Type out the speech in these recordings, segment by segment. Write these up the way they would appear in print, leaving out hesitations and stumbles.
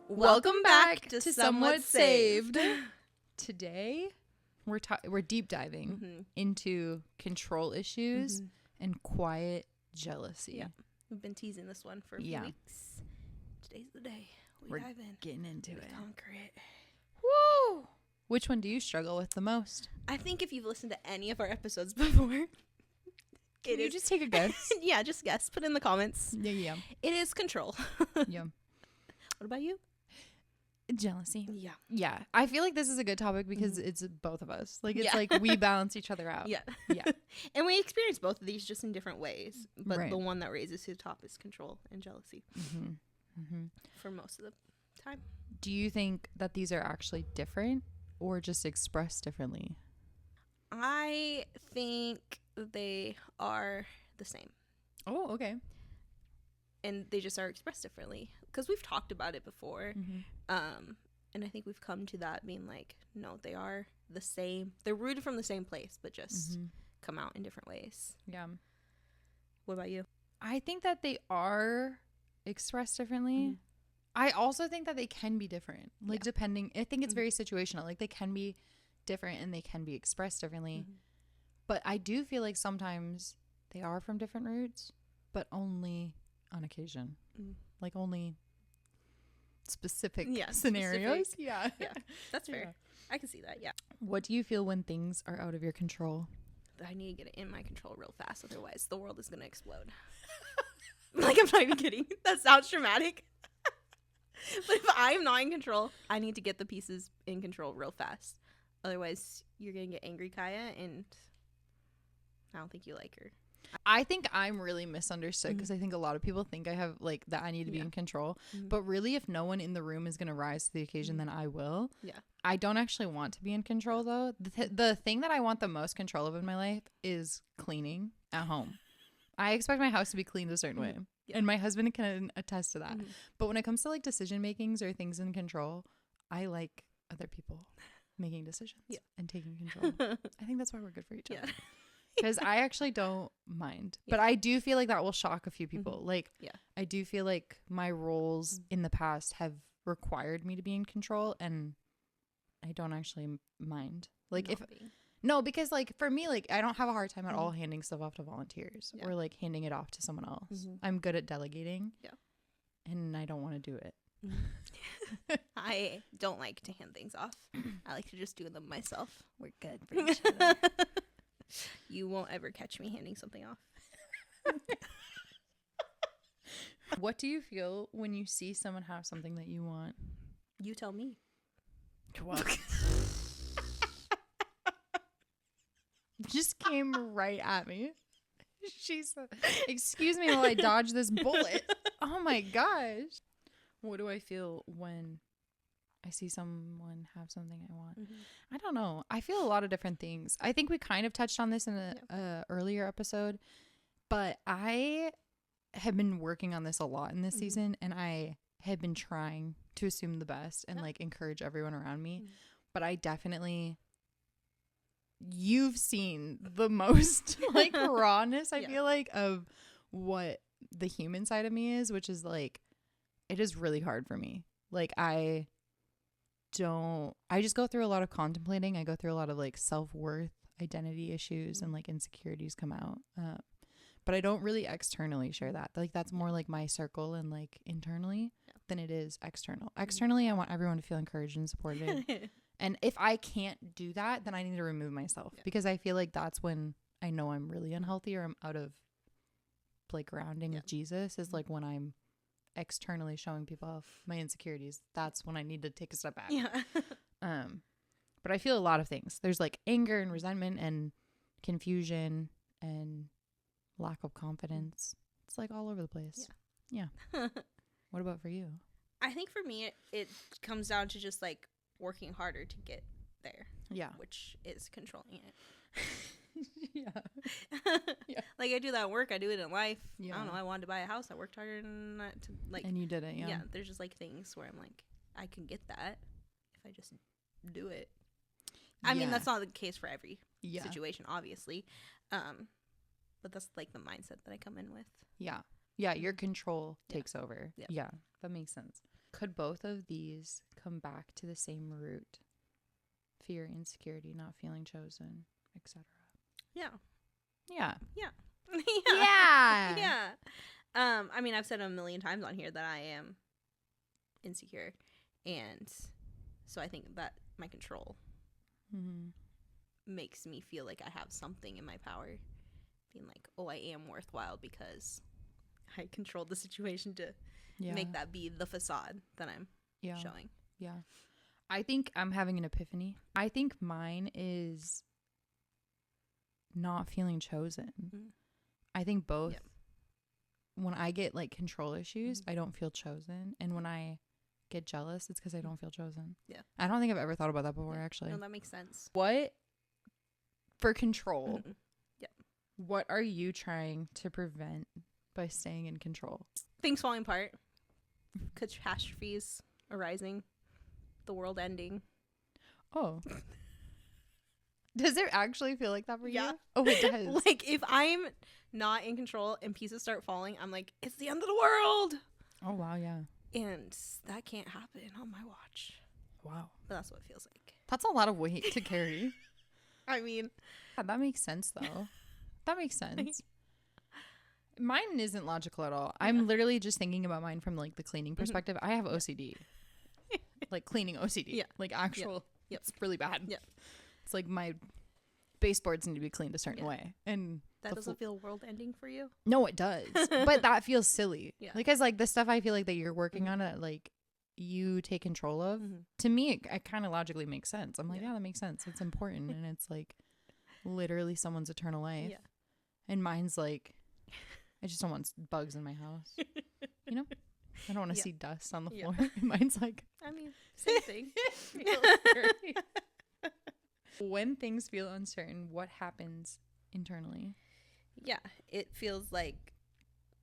Welcome back to Somewhat Saved. Today, we're deep diving into control issues and quiet jealousy. Yeah, we've been teasing this one for a few weeks. Today's the day we're dive in. Getting into it. Conquer it. Woo! Which one do you struggle with the most? I think if you've listened to any of our episodes before, Can you just take a guess? Yeah, just guess. Put in the comments. Yeah. It is control. Yeah. What about you? Jealousy. Yeah. I feel like this is a good topic because it's both of us. Like, it's like we balance each other out. Yeah. And we experience both of these just in different ways. But the one that raises to the top is control and jealousy. For most of the time. Do you think that these are actually different or just expressed differently? I think they are the same. Oh, okay. And they just are expressed differently because we've talked about it before. And I think we've come to that being like, no, they are the same. They're rooted from the same place, but just come out in different ways. Yeah. What about you? I think that they are expressed differently. I also think that they can be different. Like, depending, I think it's very situational. Like, they can be different and they can be expressed differently. But I do feel like sometimes they are from different roots, but only on occasion. Like, only specific scenarios. Yeah. That's fair. I can see that. Yeah. What do you feel when things are out of your control? I need to get it in my control real fast. Otherwise, the world is going to explode. Like, I'm not even kidding. That sounds dramatic. But if I'm not in control, I need to get the pieces in control real fast. Otherwise, you're going to get angry, Kaya, and I don't think you like her. I think I'm really misunderstood because I think a lot of people think I have like that I need to be in control. But really, if no one in the room is going to rise to the occasion, then I will. Yeah. I don't actually want to be in control, though. The thing that I want the most control of in my life is cleaning at home. I expect my house to be cleaned a certain way. Yeah. And my husband can attest to that. But when it comes to like decision makings or things in control, I like other people making decisions and taking control. I think that's why we're good for each other. Because I actually don't mind. But I do feel like that will shock a few people. Like, I do feel like my roles in the past have required me to be in control. And I don't actually mind. Like, because like for me, like I don't have a hard time at all handing stuff off to volunteers or like handing it off to someone else. I'm good at delegating. Yeah. And I don't want to do it. I don't like to hand things off. I like to just do them myself. We're good for each other. You won't ever catch me handing something off. What do you feel when you see someone have something that you want? You tell me. Well, just came right at me. She said, "Excuse me while I dodge this bullet." Oh my gosh. What do I feel when I see someone have something I want? I don't know. I feel a lot of different things. I think we kind of touched on this in a earlier episode, but I have been working on this a lot in this season, and I have been trying to assume the best and like encourage everyone around me. But I definitely, you've seen the most like rawness, I feel like, of what the human side of me is, which is like, it is really hard for me. Like I just go through a lot of contemplating. I go through a lot of like self-worth, identity issues, and like insecurities come out. But I don't really externally share that. Like that's more like my circle and like internally than it is external. Externally, I want everyone to feel encouraged and supported. And if I can't do that, then I need to remove myself because I feel like that's when I know I'm really unhealthy or I'm out of like grounding with Jesus is like when I'm externally showing people off my insecurities. That's when I need to take a step back. But I feel a lot of things. There's like anger and resentment and confusion and lack of confidence. It's like all over the place. Yeah. What about for you? I think for me it comes down to just like working harder to get there. Yeah. Which is controlling it. Like I do that work, I do it in life. I don't know, I wanted to buy a house, I worked harder than that to like, and you did it. There's just like things where I'm like, I can get that if I just do it. I mean, that's not the case for every situation, obviously, but But that's like the mindset that I come in with. Yeah. Yeah, your control takes over. Yeah. Yeah, that makes sense. Could both of these come back to the same root? Fear, insecurity, not feeling chosen, etc. Yeah. Yeah. Yeah. Yeah. Yeah. I mean, I've said a million times on here that I am insecure. And so I think that my control makes me feel like I have something in my power. Being like, oh, I am worthwhile because I controlled the situation to make that be the facade that I'm showing. Yeah. I think I'm having an epiphany. I think mine is not feeling chosen. I think both. Yep. When I get like control issues, I don't feel chosen. And when I get jealous, it's because I don't feel chosen. Yeah. I don't think I've ever thought about that before, actually. No, that makes sense. What, for control, Yep. what are you trying to prevent by staying in control? Things falling apart. Catastrophes arising. The world ending. Oh. Does it actually feel like that for Yeah. you? Oh, it does. Like, if I'm not in control and pieces start falling, I'm like, it's the end of the world. Oh, wow, yeah. And that can't happen on my watch. Wow. But that's what it feels like. That's a lot of weight to carry. I mean. Yeah, that makes sense, though. That makes sense. Mine isn't logical at all. I'm literally just thinking about mine from, like, the cleaning perspective. I have OCD. Like, cleaning OCD. Yeah. Like, actual. Yep. It's really bad. Yeah. It's like my baseboards need to be cleaned a certain way. And that doesn't feel world ending for you? No, it does. But that feels silly. Yeah. Because, like, the stuff I feel like that you're working on it, like, you take control of, to me, it kind of logically makes sense. I'm like, yeah, that makes sense. It's important. And it's, like, literally someone's eternal life. Yeah. And mine's, like, I just don't want bugs in my house. You know? I don't want to see dust on the floor. Mine's, like... I mean, same thing. When things feel uncertain, what happens internally? Yeah, it feels like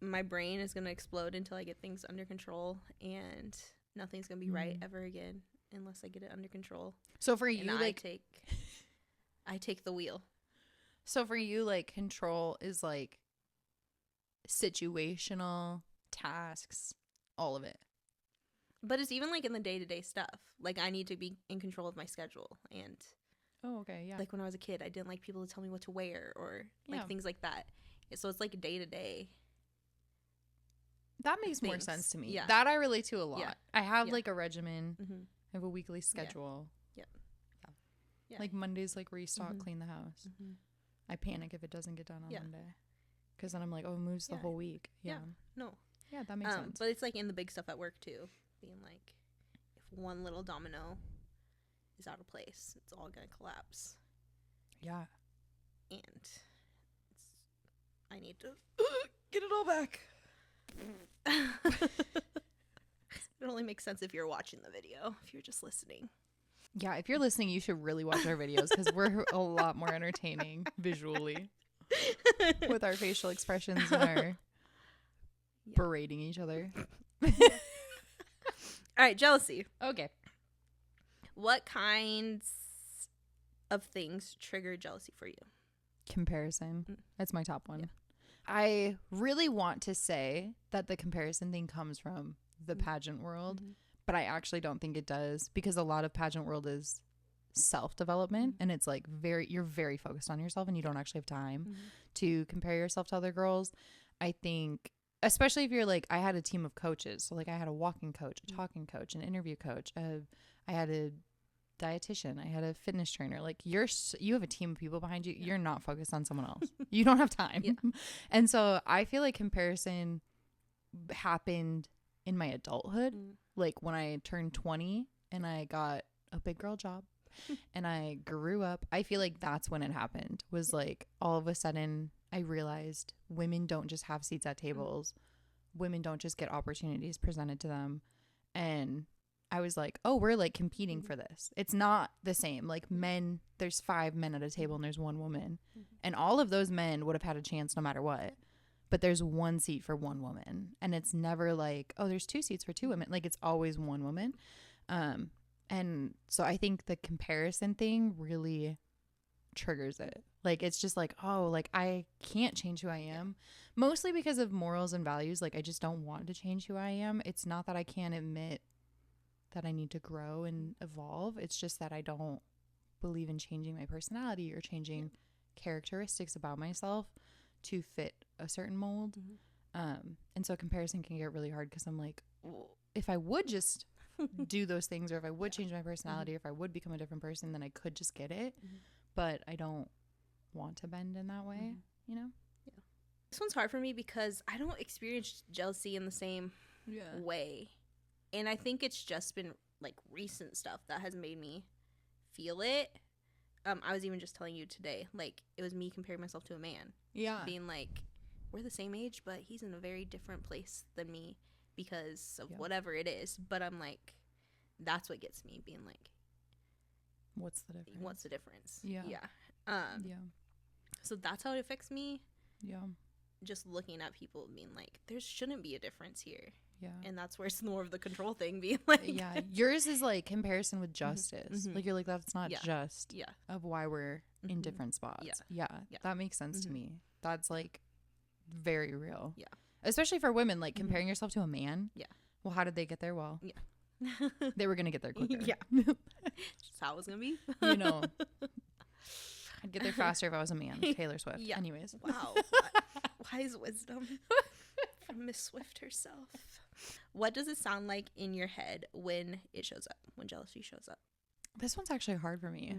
my brain is going to explode until I get things under control, and nothing's going to be right ever again unless I get it under control. So for you, and like, I take the wheel. So for you, like, control is like situational, tasks, all of it. But it's even like in the day-to-day stuff. Like, I need to be in control of my schedule, and oh, okay, yeah. like when I was a kid, I didn't like people to tell me what to wear or like things like that. So it's like day-to-day. That makes more sense to me. Yeah. That I relate to a lot. Yeah. I have like a regimen. Mm-hmm. I have a weekly schedule. Yeah. Like Mondays, like restock, clean the house. Mm-hmm. I panic if it doesn't get done on Monday. Because then I'm like, oh, it moves the whole week. Yeah. No. Yeah, that makes sense. But it's like in the big stuff at work too. Being like, if one little domino is out of place, it's all going to collapse. Yeah. And I need to get it all back. It only makes sense if you're watching the video. If you're just listening. Yeah, if you're listening, you should really watch our videos because we're a lot more entertaining visually with our facial expressions and our berating each other. All right, jealousy. Okay. What kinds of things trigger jealousy for you? Comparison. That's my top one. Yeah. I really want to say that the comparison thing comes from the pageant world, but I actually don't think it does because a lot of pageant world is self-development and it's like you're very focused on yourself and you don't actually have time to compare yourself to other girls. I think especially if you're like, I had a team of coaches. So like I had a walking coach, a talking coach, an interview coach. I had a dietitian. I had a fitness trainer. Like you have a team of people behind you. Yeah. You're not focused on someone else. You don't have time. Yeah. And so I feel like comparison happened in my adulthood. Like when I turned 20 and I got a big girl job and I grew up, I feel like that's when it happened. Was like all of a sudden I realized women don't just have seats at tables. Women don't just get opportunities presented to them. And I was like, oh, we're like competing for this. It's not the same. Like men, there's 5 men at a table and there's 1 woman. And all of those men would have had a chance no matter what. But there's 1 seat for 1 woman. And it's never like, oh, there's 2 seats for 2 women. Like it's always 1 woman. And so I think the comparison thing really triggers it Like, it's just like, oh, like, I can't change who I am. Mostly because of morals and values. Like, I just don't want to change who I am. It's not that I can't admit that I need to grow and evolve. It's just that I don't believe in changing my personality or changing characteristics about myself to fit a certain mold. And so comparison can get really hard because I'm like, well, if I would just do those things, or if I would change my personality, or if I would become a different person, then I could just get it. But I don't want to bend in that way, you know? Yeah. This one's hard for me because I don't experience jealousy in the same way. And I think it's just been like recent stuff that has made me feel it. I was even just telling you today, like, it was me comparing myself to a man. Yeah. Being like, we're the same age, but he's in a very different place than me because of whatever it is. But I'm like, that's what gets me, being like, what's the difference? What's the difference? Yeah. Yeah. So that's how it affects me. Yeah. Just looking at people being like, there shouldn't be a difference here. Yeah. And that's where it's more of the control thing, being like, yeah, yours is like comparison with justice. Like, you're like, that's not just of why we're in different spots. Yeah. That makes sense to me. That's like very real. Yeah. Especially for women, like comparing yourself to a man. Yeah. Well, how did they get there? Well, they were going to get there quicker. Yeah. Just how it was going to be. You know, I'd get there faster if I was a man. Taylor Swift. Yeah. Anyways. Wow. Wise wisdom from Miss Swift herself. What does it sound like in your head when it shows up, when jealousy shows up? This one's actually hard for me.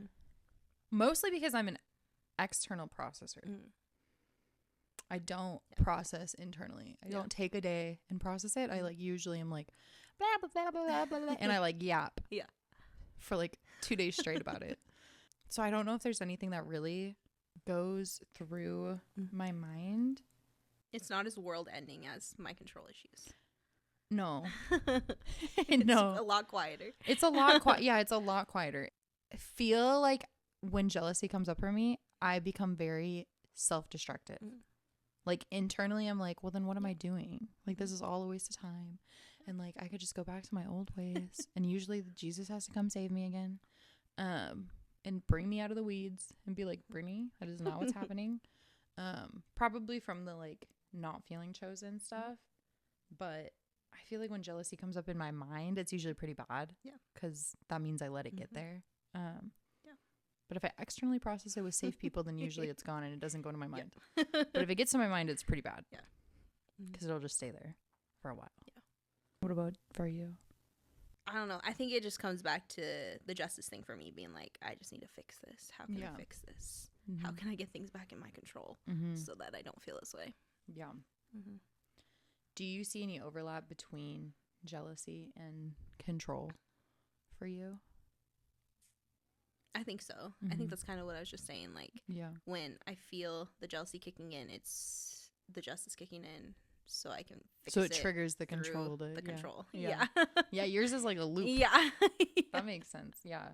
Mostly because I'm an external processor. I don't process internally. I don't take a day and process it. I like usually am like blah blah blah blah blah, blah and I like yap. Yeah. For like 2 days straight about it. So I don't know if there's anything that really goes through my mind. It's not as world ending as my control issues. No. It's a lot quieter. It's a lot it's a lot quieter. I feel like when jealousy comes up for me, I become very self-destructive. Like internally I'm like, well then what am I doing? Like this is all a waste of time. And like I could just go back to my old ways. And usually Jesus has to come save me again. And bring me out of the weeds and be like, Brittany, that is not what's happening. Probably from the like not feeling chosen stuff. But I feel like when jealousy comes up in my mind, it's usually pretty bad. Yeah. Because that means I let it get there. But if I externally process it with safe people, then usually it's gone and it doesn't go to my mind. But if it gets to my mind, it's pretty bad. Yeah. Because it'll just stay there for a while. Yeah. What about for you? I don't know. I think it just comes back to the justice thing for me, being like, I just need to fix this. How can I fix this? How can I get things back in my control so that I don't feel this way? Yeah. Do you see any overlap between jealousy and control for you? I think so. I think that's kind of what I was just saying. Like, when I feel the jealousy kicking in, it's the justice kicking in. So I can fix it. So it triggers the control. Control. Yeah. Yeah, yours is like a loop. Yeah. That makes sense. Yeah.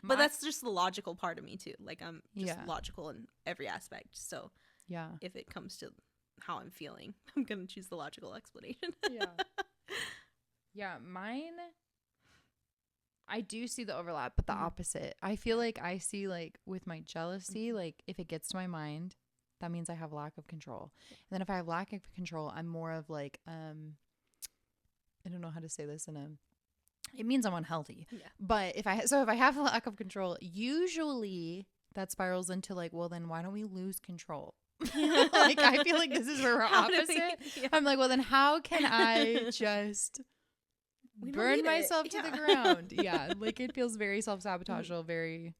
But that's just the logical part of me too. Like I'm just logical in every aspect. So if it comes to how I'm feeling, I'm going to choose the logical explanation. Yeah, mine, I do see the overlap, but the opposite. I feel like I see like with my jealousy, like if it gets to my mind, that means I have lack of control. And then if I have lack of control, I'm more of like, I don't know how to say this it means I'm unhealthy. Yeah. But if I have a lack of control, usually that spirals into like, well, then why don't we lose control? Like, I feel like this is where we're opposite. I'm like, well, then how can I just burn myself to the ground? Yeah. Like it feels very self-sabotageal, very,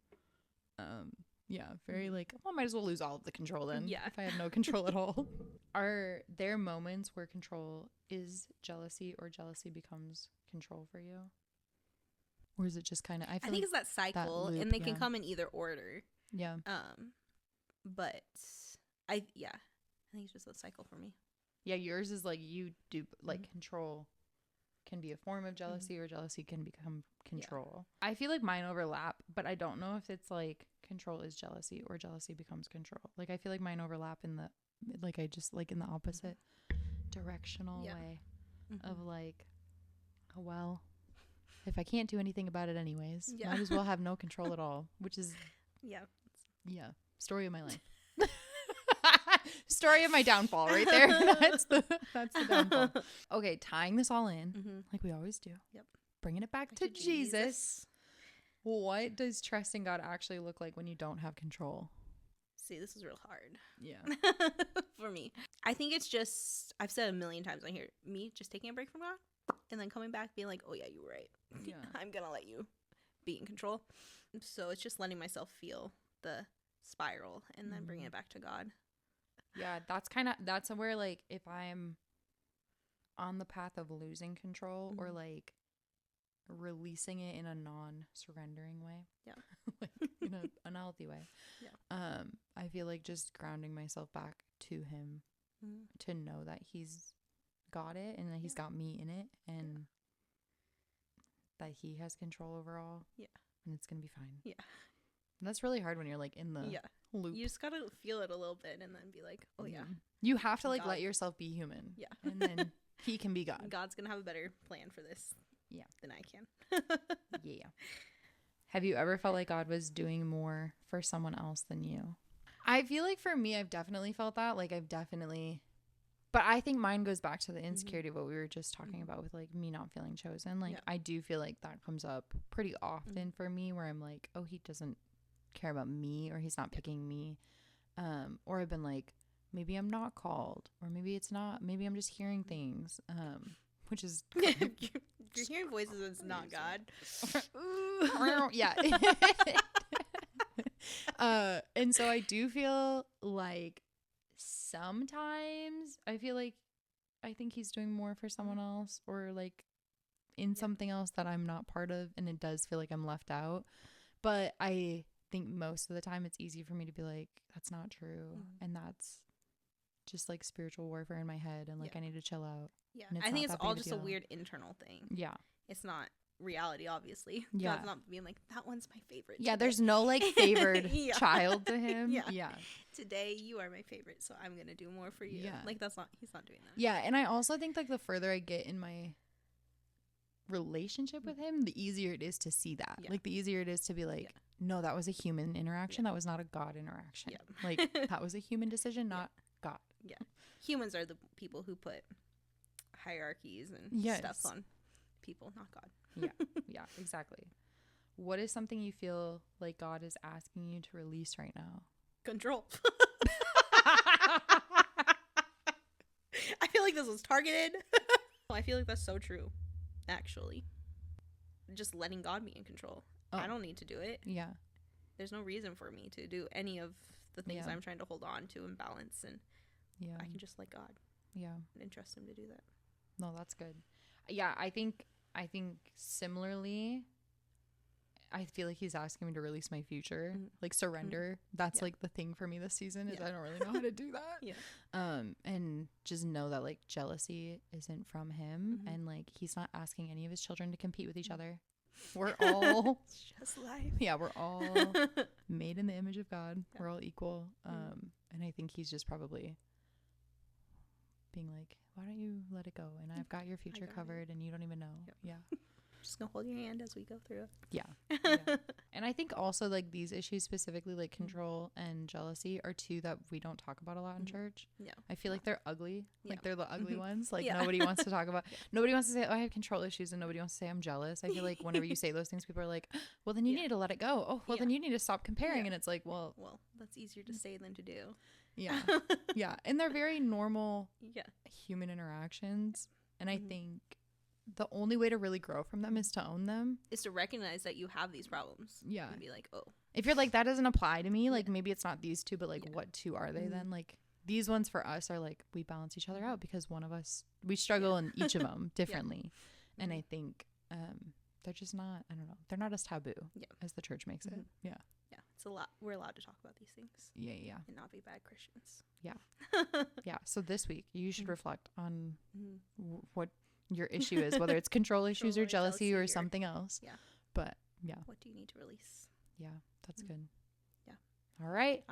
very like, well, I might as well lose all of the control then. Yeah. If I have no control at all. Are there moments where control is jealousy or jealousy becomes control for you? Or is it just kind of, I think it's that cycle and they can come in either order. Yeah. But I think it's just a cycle for me. Yeah. Yours is like you do like control can be a form of jealousy or jealousy can become control. Yeah. I feel like mine overlap, but I don't know if it's like control is jealousy or jealousy becomes control. Like I feel like mine overlap in the like I just like in the opposite directional way of like, oh well, if I can't do anything about it anyways, might as well have no control at all, which is yeah. Story of my life. Story of my downfall right there. That's the downfall. Okay, tying this all in like we always do. Yep. Bringing it back to Jesus. What does trusting God actually look like when you don't have control? See, this is real hard. Yeah. For me. I think it's just, I've said a million times on here, me just taking a break from God and then coming back being like, oh yeah, you were right. Yeah. I'm going to let you be in control. So it's just letting myself feel the spiral and then bringing it back to God. Yeah, that's where like if I'm on the path of losing control or like releasing it in a non-surrendering way. Yeah. Like in an unhealthy way. Yeah. I feel like just grounding myself back to him to know that he's got it and that he's got me in it and that he has control over all. Yeah. And it's going to be fine. Yeah. And that's really hard when you're like in the loop. You just got to feel it a little bit and then be like, oh yeah. You have to like God. let yourself be human. Yeah. And then he can be God. God's going to have a better plan for this. Yeah. Than I can. Yeah. Have you ever felt like God was doing more for someone else than you? I feel like for me, I've definitely felt that. Like but I think mine goes back to the insecurity of what we were just talking about with like me not feeling chosen. Like I do feel like that comes up pretty often for me where I'm like, oh, he doesn't care about me or he's not picking me. Or I've been like, maybe I'm not called or maybe it's not, maybe I'm just hearing things. Which is you're hearing voices and it's not God. Yeah. And so I do feel like sometimes I feel like I think he's doing more for someone else or like in something else that I'm not part of, and it does feel like I'm left out. But I think most of the time it's easy for me to be like, that's not true. And that's just like spiritual warfare in my head and like I need to chill out. Yeah. I think it's all just a weird internal thing. Yeah. It's not reality, obviously. Yeah. God's not being like, that one's my favorite. Yeah, today. there's no like favored child to him. Yeah. Today you are my favorite, so I'm gonna do more for you. Yeah. Like he's not doing that. Yeah, and I also think like the further I get in my relationship with him, the easier it is to see that. Yeah. Like the easier it is to be like, no, that was a human interaction. That was not a God interaction. Yeah. Like that was a human decision, not God. Yeah. Humans are the people who put hierarchies and stuff on people, not God. Yeah, exactly. What is something you feel like God is asking you to release right now? Control. I feel like this was targeted. I feel like that's so true, actually. Just letting God be in control. I don't need to do it. Yeah. There's no reason for me to do any of the things I'm trying to hold on to and balance, and I can just let God. Yeah. And trust him to do that. No, that's good. Yeah, I think similarly, I feel like he's asking me to release my future, like surrender. That's like the thing for me this season is I don't really know how to do that. And just know that like jealousy isn't from him, and like he's not asking any of his children to compete with each other. We're all it's just life. Yeah, we're all made in the image of God. We're all equal. And I think he's just probably being like, why don't you let it go? And I've got your future covered and you don't even know. Yeah. Just gonna hold your hand as we go through it. Yeah. And I think also like these issues specifically like control and jealousy are two that we don't talk about a lot in church. Yeah. I feel like they're ugly. Like they're the ugly ones. Like Yeah. nobody wants to talk about. Nobody wants to say, oh, I have control issues, and nobody wants to say I'm jealous. I feel like whenever you say those things, people are like, well, then you need to let it go. Oh, well, then you need to stop comparing. And it's like, well, that's easier to say than to do. Yeah. Yeah. And they're very normal human interactions. And I think the only way to really grow from them is to own them. Is to recognize that you have these problems. Yeah. And be like, oh. If you're like, that doesn't apply to me, like maybe it's not these two, but like what two are they then? Like these ones for us are like, we balance each other out because one of us, we struggle in each of them differently. And I think they're just not, I don't know, they're not as taboo as the church makes it. Yeah. Yeah. It's a lot. We're allowed to talk about these things. Yeah. And not be bad Christians. Yeah. Yeah. So this week you should reflect on what your issue is, whether it's control issues or jealousy or something else. Yeah. But what do you need to release? Yeah, that's good. Yeah. All right.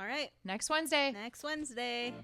Next Wednesday. Next Wednesday.